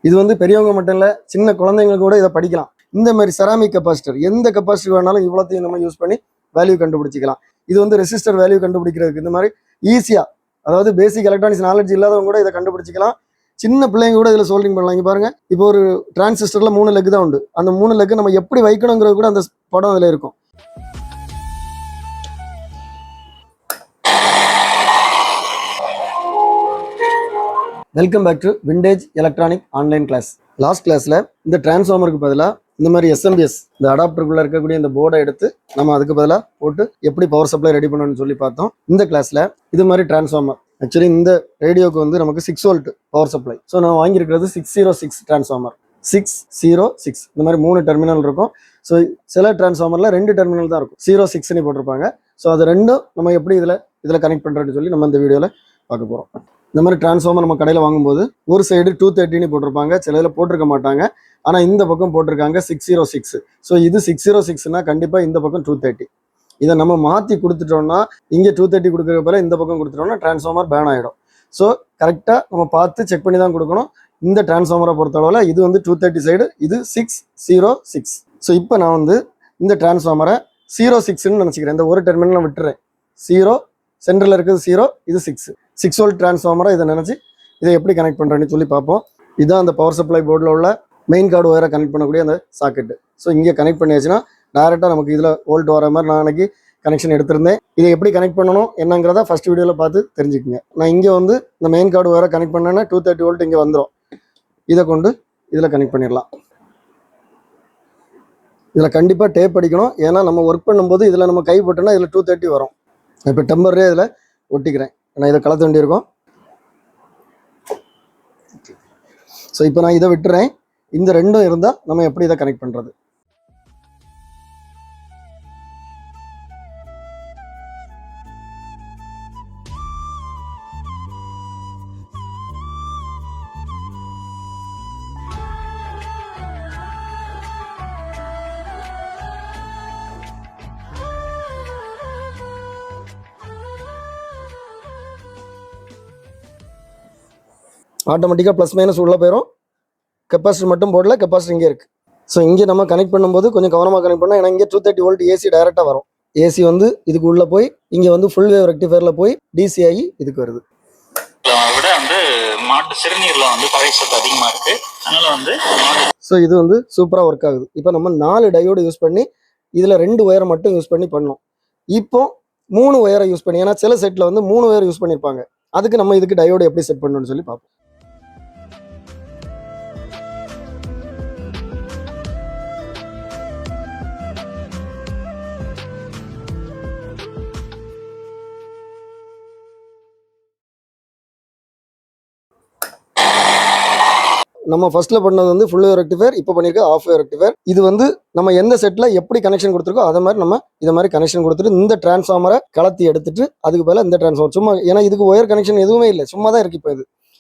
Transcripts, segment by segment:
இது வந்து பெரியவங்க மட்டும் இல்லை, சின்ன குழந்தைங்க கூட இதை படிக்கலாம். இந்த மாதிரி செராமிக் கெப்பாசிட்டர் எந்த கெப்பாசிட்டி வேணாலும் இவ்வளோத்தையும் நம்ம யூஸ் பண்ணி வேல்யூ கண்டுபிடிச்சிக்கலாம். இது வந்து ரெசிஸ்டர் வேல்யூ கண்டுபிடிக்கிறதுக்கு இந்த மாதிரி ஈஸியாக, அதாவது பேசிக் எலக்ட்ரானிக்ஸ் நாலேஜ் இல்லாதவங்க கூட இதை கண்டுபிடிச்சிக்கலாம். சின்ன பிள்ளைங்க கூட இதில் சோல்டிங் பண்ணலாம். இங்கே பாருங்க, இப்போ ஒரு டிரான்சிஸ்டர்ல 3 லெக் தான் உண்டு. அந்த 3 லெக் நம்ம எப்படி வைக்கணுங்கிறது கூட அந்த படம் அதில் இருக்கும். Welcome back to vintage electronic online class. Last கிளாஸ்ல இந்த டிரான்ஸ்ஃபார்மருக்கு பதிலாக இந்த மாதிரி எஸ்எம்பிஎஸ், இந்த அடாப்டருக்குள்ள இருக்கக்கூடிய இந்த போர்டை எடுத்து நம்ம அதுக்கு பதிலாக போட்டு எப்படி பவர் சப்ளை ரெடி பண்ணணும்னு சொல்லி பார்த்தோம். இந்த கிளாஸ்ல இது மாதிரி டிரான்ஸ்ஃபார்மர், ஆக்சுவலி இந்த ரேடியோக்கு வந்து நமக்கு 6 வோல்ட் பவர் சப்ளை. ஸோ நான் வாங்கியிருக்கிறது 606 டிரான்ஸ்ஃபார்மர். 606 இந்த மாதிரி 3 டெர்மினல் இருக்கும். ஸோ சில டிரான்ஸ்ஃபார்மர்ல 2 டெர்மினல் தான் இருக்கும், 06ன்னு போட்டிருப்பாங்க. ஸோ அது ரெண்டும் நம்ம எப்படி இதில் கனெக்ட் பண்ணுறதுன்னு சொல்லி நம்ம இந்த வீடியோவில் பார்க்க போகிறோம். இந்த மாதிரி டிரான்ஸ்ஃபார்மர் நம்ம கடையில் வாங்கும்போது ஒரு சைடு 230ன்னு போட்டிருப்பாங்க, சில இதில் போட்டிருக்க மாட்டாங்க. ஆனால் இந்த பக்கம் போட்டிருக்காங்க 606. ஸோ இது 606னா கண்டிப்பாக இந்த பக்கம் 230. இதை நம்ம மாற்றி கொடுத்துட்டோம்னா, இங்கே 230 கொடுக்குற போல இந்த பக்கம் கொடுத்துட்டோம்னா டிரான்ஸ்ஃபார்மர் பேன் ஆகிடும். ஸோ கரெக்டாக நம்ம பார்த்து செக் பண்ணி தான் கொடுக்கணும். இந்த டிரான்ஸ்ஃபார்மரை பொறுத்தளவில் இது வந்து 230 சைடு, இது 606. ஸோ இப்போ நான் வந்து இந்த டிரான்ஸ்ஃபார்மரை 06ன்னு நினச்சிக்கிறேன். இந்த ஒரு டெர்மினலை விட்டுறேன். 0 சென்டரில் இருக்குது 0, இது 6 வோல்ட் டிரான்ஸ்ஃபார்மரை இதை நினச்சி இதை எப்படி கனெக்ட் பண்ணுறேன்னு சொல்லி பார்ப்போம். இதுதான் அந்த பவர் சப்ளை போர்டில் உள்ள மெயின் கார்டு ஒயரை கனெக்ட் பண்ணக்கூடிய அந்த சாக்கெட்டு. ஸோ இங்கே கனெக்ட் பண்ணியாச்சுன்னா டேரெக்டாக நமக்கு இதில் வோல்ட் வர மாதிரி நான் அன்றைக்கி கனெக்ஷன் எடுத்திருந்தேன். இதை எப்படி கனெக்ட் பண்ணணும் என்னங்கிறத ஃபஸ்ட் வீடியோவில் பார்த்து தெரிஞ்சுக்குங்க. நான் இங்கே வந்து இந்த மெயின் கார்டு ஒயரை கனெக்ட் பண்ணேன்னா 230 வோல்ட் இங்கே வந்துடும். இதை கொண்டு இதில் கனெக்ட் பண்ணிடலாம். இதில் கண்டிப்பாக டேப் அடிக்கணும், ஏன்னா நம்ம ஒர்க் பண்ணும்போது இதில் நம்ம கை போட்டோன்னா இதில் 230 வரும். இப்போ டெம்பரே இதில் ஒட்டிக்கிறேன், நான் இதை கலத்த வேண்டியிருக்கோம். ஸோ இப்போ நான் இதை விட்டுறேன். இந்த ரெண்டும் இருந்தால் நம்ம எப்படி இதை கனெக்ட் பண்ணுறது? ஆட்டோமேட்டிக்காக ப்ளஸ் மைனஸ் உள்ளே போயிடும். கெப்பாசிட்டி மட்டும் போடல, கெப்பாசிட்டி இங்கே இருக்குது. ஸோ இங்கே நம்ம கனெக்ட் பண்ணும்போது கொஞ்சம் கவனமாக கனெக்ட் பண்ணால், ஏன்னா இங்கே 230 வோல்ட் ஏசி டைரெக்டாக வரும். ஏசி வந்து இதுக்கு உள்ளே போய் இங்கே வந்து ஃபுல் வேவ் ரெக்டிஃபயரில் போய் டிசி ஆகி இதுக்கு வருது. விட வந்து மாட்டு சிறுநீரில் வந்து பழைய சத்து அதிகமாக இருக்குது, அதனால் வந்து. ஸோ இது வந்து சூப்பராக ஒர்க் ஆகுது. இப்போ நம்ம 4 டயோடு யூஸ் பண்ணி இதில் 2 ஒயரை மட்டும் யூஸ் பண்ணி பண்ணோம். இப்போ 3 ஒயரை யூஸ் பண்ணி, ஏன்னா சில செட்டில் வந்து 3 ஒயர் யூஸ் பண்ணியிருப்பாங்க. அதுக்கு நம்ம இதுக்கு டயோடு எப்படி செட் பண்ணணும்னு சொல்லி பார்ப்போம். நம்ம ஃபர்ஸ்ட்ல பண்ணது வந்து ஃபுல் வேவ் ரெக்டிஃபயர், இப்போ பண்ணியிருக்க ஆஃப் வேவ் ரெக்டிஃபயர். இது வந்து நம்ம எந்த செட்டில் எப்படி கனெக்ஷன் கொடுத்துருக்கோ அதை மாதிரி நம்ம இதை மாதிரி கனெக்ஷன் கொடுத்துட்டு இந்த டிரான்ஸ்ஃபார்மரை கலத்தி எடுத்துட்டு அதுக்கு பதிலாக இந்த டிரான்ஸ்ஃபார்மர் சும்மா, ஏன்னா இதுக்கு ஒயர் கனெக்ஷன் எதுவுமே இல்லை, சும்மா தான் இருக்குது. இப்போ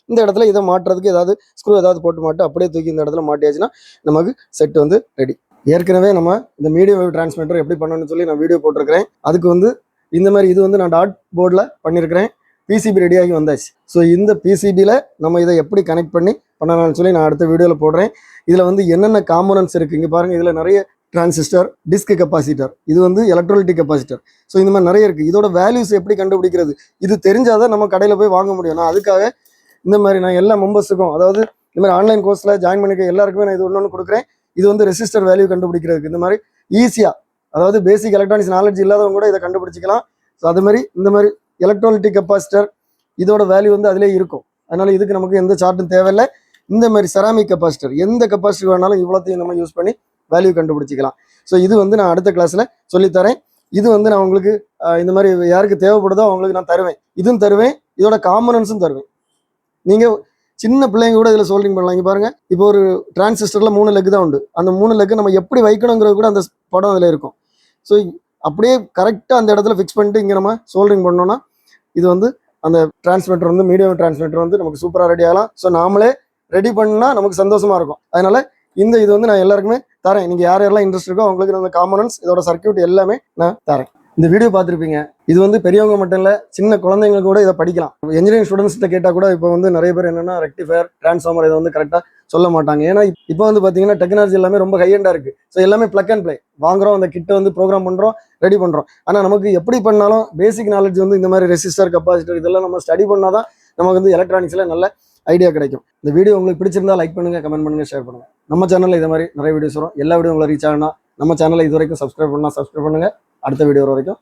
இந்த இடத்துல இதை மாட்டுறதுக்கு ஏதாவது ஸ்க்ரூ ஏதாவது போட்டு அப்படியே தூக்கி இந்த இடத்துல மாட்டியாச்சுன்னா நமக்கு செட் வந்து ரெடி. ஏற்கனவே நம்ம இந்த மீடியம் வேவ் டிரான்ஸ்மிட்டர் எப்படி பண்ணணும்னு சொல்லி நான் வீடியோ போட்டிருக்கிறேன். அதுக்கு வந்து இந்த மாதிரி இது வந்து நான் டாட் போர்டில் பண்ணியிருக்கிறேன். பிசிபி ரெடியாகி வந்தாச்சு. ஸோ இந்த பிசிபியில் நம்ம இதை எப்படி கனெக்ட் பண்ணி பண்ணலாம்னு சொல்லி நான் அடுத்த வீடியோவில் போடுறேன். இதில் வந்து என்னென்ன காம்போனன்ட்ஸ் இருக்குது இங்கே பாருங்கள். இதில் நிறைய டிரான்சிஸ்டர், டிஸ்க் கெப்பாசிட்டர், இது வந்து எலக்ட்ரோலிட்டிக் கெப்பாசிட்டர். ஸோ இந்த மாதிரி நிறைய இருக்குது. இதோட வேல்யூஸ் எப்படி கண்டுபிடிக்கிறது, இது தெரிஞ்சாதான் நம்ம கடையில் போய் வாங்க முடியும். நான் அதுக்காக இந்த மாதிரி நான் எல்லா மெம்பர்ஸுக்கும், அதாவது இந்த மாதிரி ஆன்லைன் கோர்ஸில் ஜாயின் பண்ணிக்க எல்லாருக்குமே நான் இது ஒன்று கொடுக்குறேன். இது வந்து ரெசிஸ்டர் வேல்யூ கண்டுபிடிக்கிறதுக்கு இந்த மாதிரி ஈஸியாக, அதாவது பேசிக் எலக்ட்ரானிக்ஸ் நாலேஜ் இல்லாதவங்க கூட இதை கண்டுபிடிச்சிக்கலாம். ஸோ அது மாதிரி இந்த மாதிரி எலக்ட்ரோலிட்டிக் கெப்பாசிட்டர் இதோட வேல்யூ வந்து அதிலே இருக்கும். அதனால இதுக்கு நமக்கு எந்த சார்ட்டும் தேவையில்லை. இந்த மாதிரி செராமிக் கெப்பாசிட்டர் எந்த கெப்பாசிட்டி வேணாலும் இவ்வளோத்தையும் நம்ம யூஸ் பண்ணி வேல்யூ கண்டுபிடிச்சிக்கலாம். ஸோ இது வந்து நான் அடுத்த கிளாஸில் சொல்லித்தரேன். இது வந்து நான் உங்களுக்கு இந்த மாதிரி யாருக்கு தேவைப்படுதோ அவங்களுக்கு நான் தருவேன். இதுவும் தருவேன், இதோட காம்பனன்ஸும் தருவேன். நீங்கள் சின்ன பிள்ளைங்க கூட இதில் சோல்டிங் பண்ணலாம். இங்கே பாருங்கள், இப்போ ஒரு டிரான்சிஸ்டரில் 3 லெக் தான் உண்டு. அந்த 3 லெக் நம்ம எப்படி வைக்கணுங்கிறது கூட அந்த படம் அதில் இருக்கும். ஸோ அப்படியே கரெக்டாக அந்த இடத்துல ஃபிக்ஸ் பண்ணிட்டு இங்கே நம்ம சோல்டிங் பண்ணோம்னா இது வந்து அந்த டிரான்ஸ்மிட்டர் வந்து மீடியம் டிரான்ஸ்மிட்டர் வந்து நமக்கு சூப்பராக ரெடி ஆகலாம். ஸோ நாமளே ரெடி பண்ணால் நமக்கு சந்தோஷமாக இருக்கும். அதனால் இது வந்து நான் எல்லாருக்குமே தரேன். நீங்கள் யாரெல்லாம் இன்ட்ரெஸ்ட் இருக்கோ அவங்களுக்கு அந்த காம்பனன்ட்ஸ், இதோட சர்க்யூட் எல்லாமே நான் தரேன். இந்த வீடியோ பார்த்துருப்பீங்க. இது வந்து பெரியவங்க மட்டும் இல்லை, சின்ன குழந்தைங்க கூட இதை படிக்கலாம். இன்ஜினியரிங் ஸ்டூடெண்ட்ஸ்கிட்ட கேட்டால் கூட இப்போ வந்து நிறைய பேர் என்னென்னா ரெக்டிஃபயர், டிரான்ஸ்ஃபார்மர் இதை வந்து கரெக்டாக சொல்ல மாட்டாங்க. ஏன்னா இப்போ வந்து பார்த்தீங்கன்னா டெக்னாலஜி எல்லாமே ரொம்ப ஹையண்டாக இருக்குது. ஸோ எல்லாமே ப்ளக் அண்ட் ப்ளே, வாங்குறோம் அந்த கிட்ட வந்து ப்ரோக்ராம் பண்ணுறோம், ரெடி பண்ணுறோம். ஆனால் நமக்கு எப்படி பண்ணாலும் பேசிக் நாலேஜ் வந்து இந்த மாதிரி ரெசிஸ்டர், கெப்பாசிட்டர் இதெல்லாம் நம்ம ஸ்டடி பண்ணால் தான் நமக்கு வந்து எலக்ட்ரானிக்ஸில் நல்ல ஐடியா கிடைக்கும். இந்த வீடியோ உங்களுக்கு பிடிச்சிருந்தா லைக் பண்ணுங்க, கமெண்ட் பண்ணுங்க, ஷேர் பண்ணுங்க. நம்ம சேனலில் இதே மாதிரி நிறைய வீடியோஸ் வரும். எல்லா வீடியோ உங்களை ரீச் ஆகணும். நம்ம சேனலை இது வரைக்கும் சப்ஸ்கிரைப் பண்ணுங்க. அடுத்த வீடியோ வரைக்கும்